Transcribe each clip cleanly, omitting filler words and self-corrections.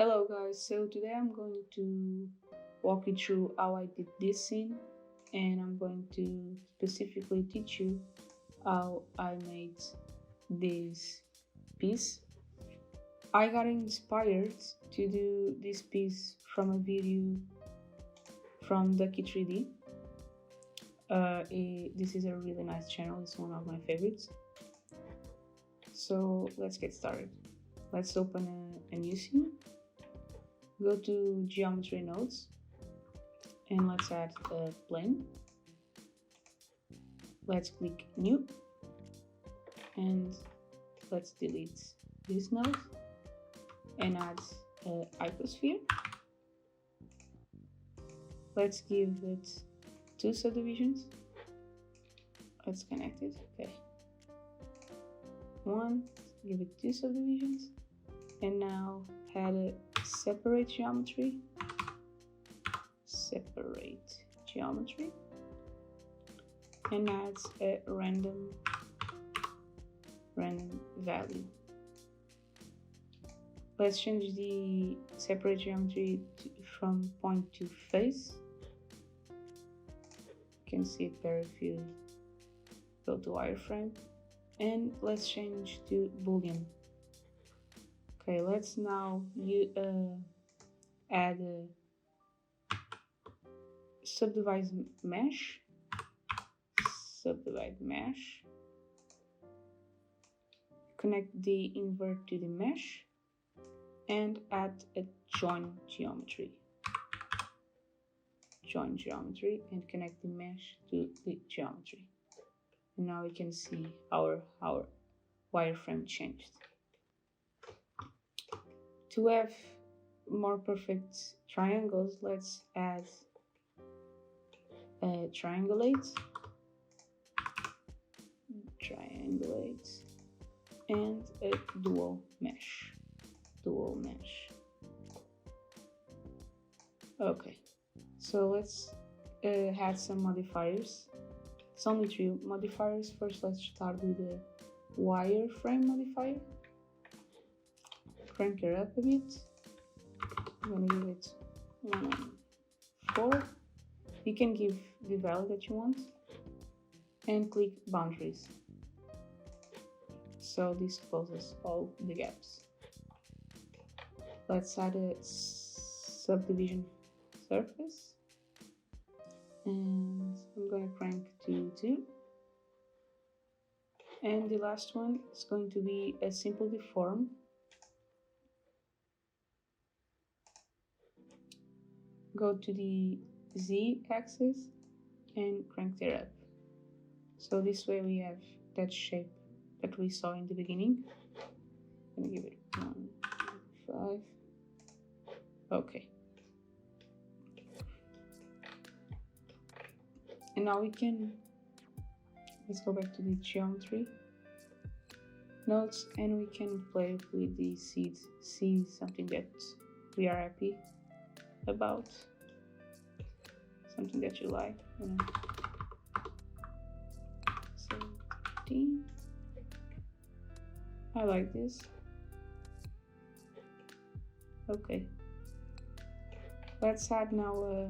Hello guys, so today I'm going to walk you through how I did this scene, and I'm going to specifically teach you how I made this piece. I got inspired to do this piece from a video from Ducky 3D. This is a really nice channel, it's one of my favorites. So let's get started. Let's open a new scene. Go to geometry nodes and let's add a plane. Let's click new and let's delete this node and add a hypersphere. Let's give it 2 subdivisions. Let's connect it. Okay. 1, give it 2 subdivisions, and now add a separate geometry, and add a random value. Let's change the separate geometry from point to face. You can see it there if you go to wireframe, and let's change to boolean. Okay, let's now add a subdivide mesh, connect the invert to the mesh, and add a join geometry, and connect the mesh to the geometry. And now we can see our wireframe changed. To have more perfect triangles, let's add a triangulate, and a dual mesh. Okay, so let's add some modifiers. It's only 3 modifiers. First, let's start with the wireframe modifier. Crank it up a bit. I'm gonna give it 1.4. You can give the value that you want, and click boundaries. So this closes all the gaps. Let's add a subdivision surface, and I'm going to crank to 2. And the last one is going to be a simple deform. Go to the z-axis and crank it up. So this way we have that shape that we saw in the beginning. I'm gonna give it 1.5. Okay. And now let's go back to the geometry nodes, and we can play with the seeds, see something that we are happy about, something that you like. 17. I like this. Okay, let's add now a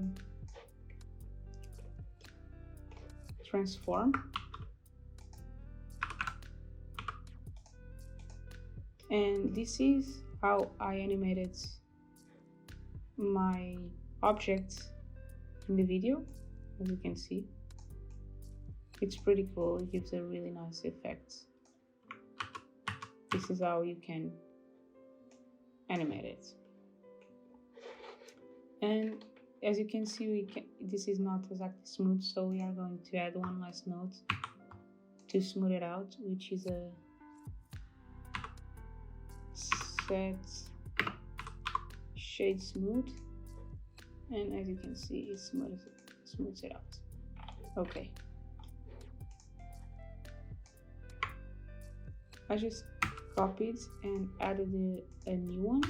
transform, and this is how I animated my objects in the video. As you can see, it's pretty cool. It gives a really nice effect. This is how you can animate it. And as you can see, this is not exactly smooth, so we are going to add one last node to smooth it out, which is a set shade smooth, and as you can see, it smooths it out. Okay, I just copied and added a new one.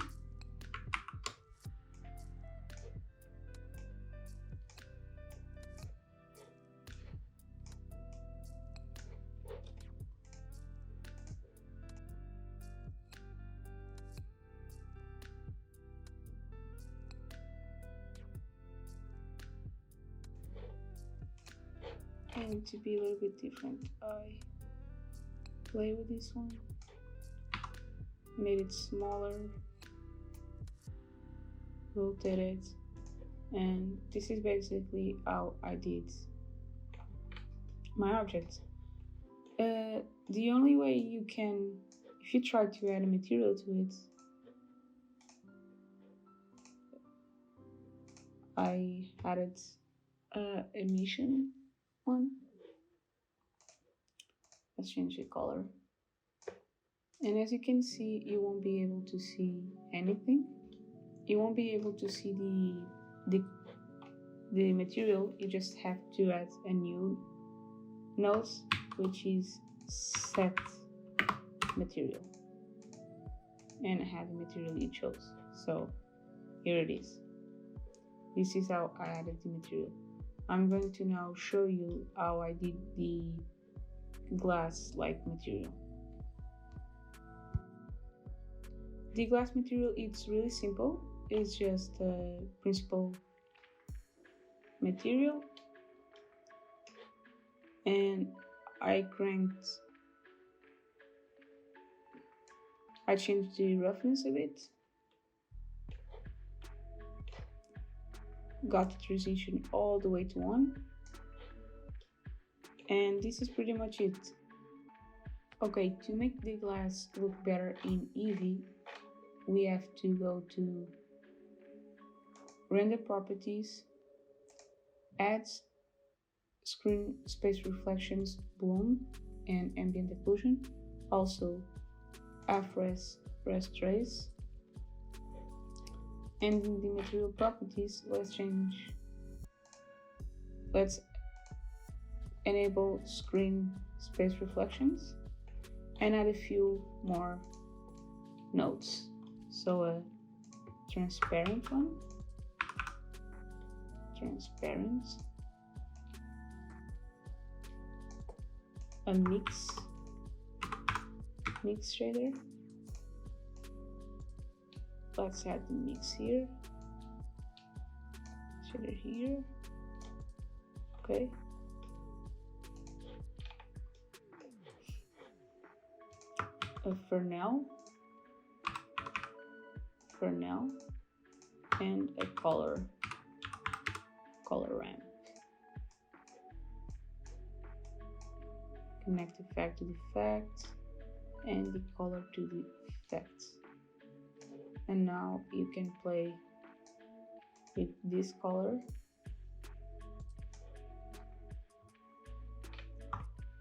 And to be a little bit different, I play with this one, made it smaller, rotate it, and this is basically how I did my object. The only way you can, if you try to add a material to it, I added emission one. Let's change the color. And as you can see, you won't be able to see anything. You won't be able to see the material. You just have to add a new node, which is set material, and have the material you chose. So here it is. This is how I added the material. I'm going to now show you how I did the glass-like material. The glass material, it's really simple. It's just a principal material, and I changed the roughness a bit, got the transition all the way to 1, and this is pretty much it. Okay, to make the glass look better in Eevee, we have to go to render properties, add screen space reflections, bloom, and ambient occlusion. Also FRES trace. And in the material properties, let's enable screen space reflections and add a few more nodes. So a transparent one, transparent, a mix shader. Let's add the mix here, shader here, okay. A Fernel, and a color ramp. Connect effect to the effect and the color to the effect. And now you can play with this color.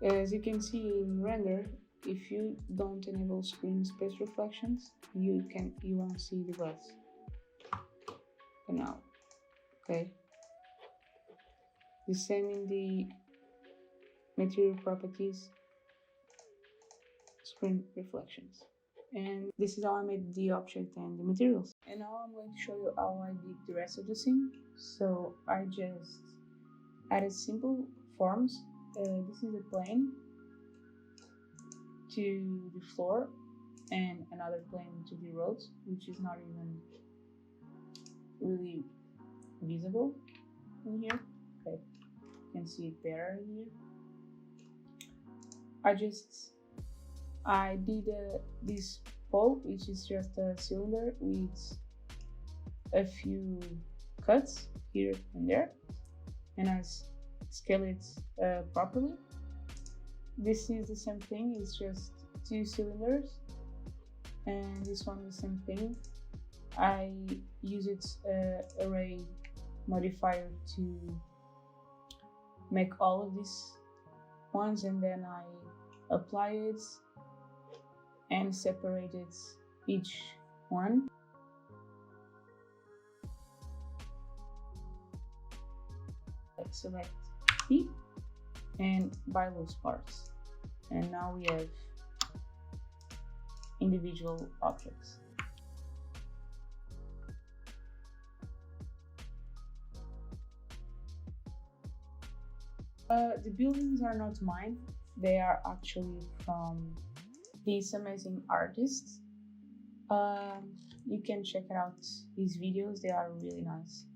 As you can see in render, if you don't enable screen space reflections, you won't see the glass. For now, okay. The same in the material properties, screen reflections. And this is how I made the object and the materials. And now I'm going to show you how I did the rest of the scene. So I just added simple forms. This is a plane to the floor and another plane to the road, which is not even really visible in here. Okay, you can see it better here. I did this pole, which is just a cylinder with a few cuts here and there, and I scale it properly. This is the same thing, it's just 2 cylinders, and this one the same thing. I use its array modifier to make all of these ones, and then I apply it and separate it each one. Select P and buy loose parts, and now we have individual objects. The buildings are not mine, they are actually from these amazing artists. You can check out these videos, they are really nice.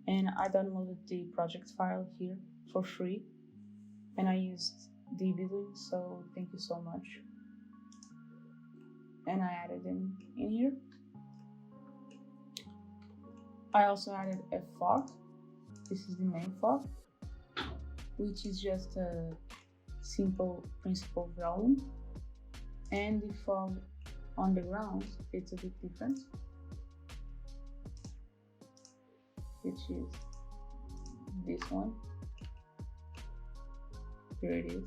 And I downloaded the project file here for free. and I used the building, so thank you so much. And I added them in here. I also added a fog. This is the main fog, which is just a simple principal volume, and the fog on the ground, it's a bit different, which is this one. Here it is.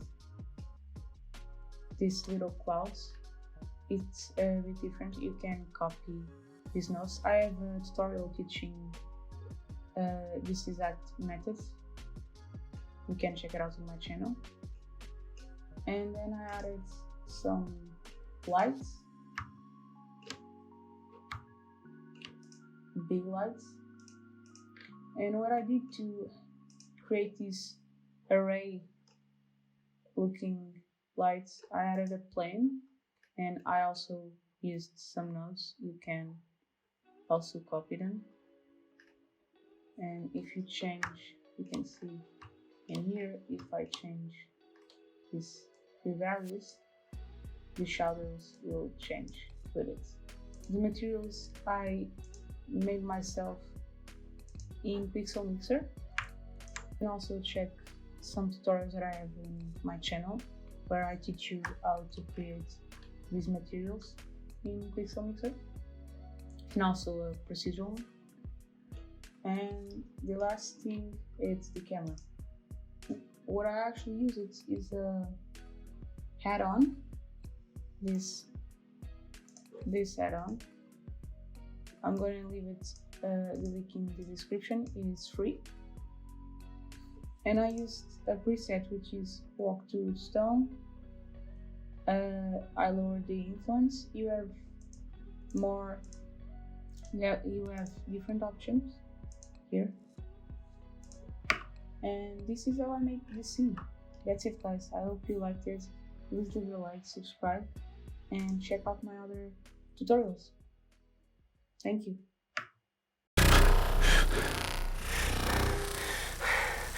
These little clouds, it's a bit different. You can copy these notes. I have a tutorial teaching this exact method. You can check it out on my channel. And then I added some lights, big lights. And what I did to create this array looking lights, I added a plane, and I also used some nodes. You can also copy them. And if you change, you can see in here, if I change the values, the shadows will change with it. The materials I made myself in Pixel Mixer. You can also check some tutorials that I have in my channel where I teach you how to create these materials in Pixel Mixer, and also a procedural one. And the last thing is the camera. What I actually use is a add-on. This add-on, I'm going to leave it the link in the description. It's free, and I used a preset which is walk to stone. I lowered the influence. You have different options here, and this is how I make this scene. That's it, guys. I hope you liked it. Please leave a like, subscribe, and check out my other tutorials. Thank you.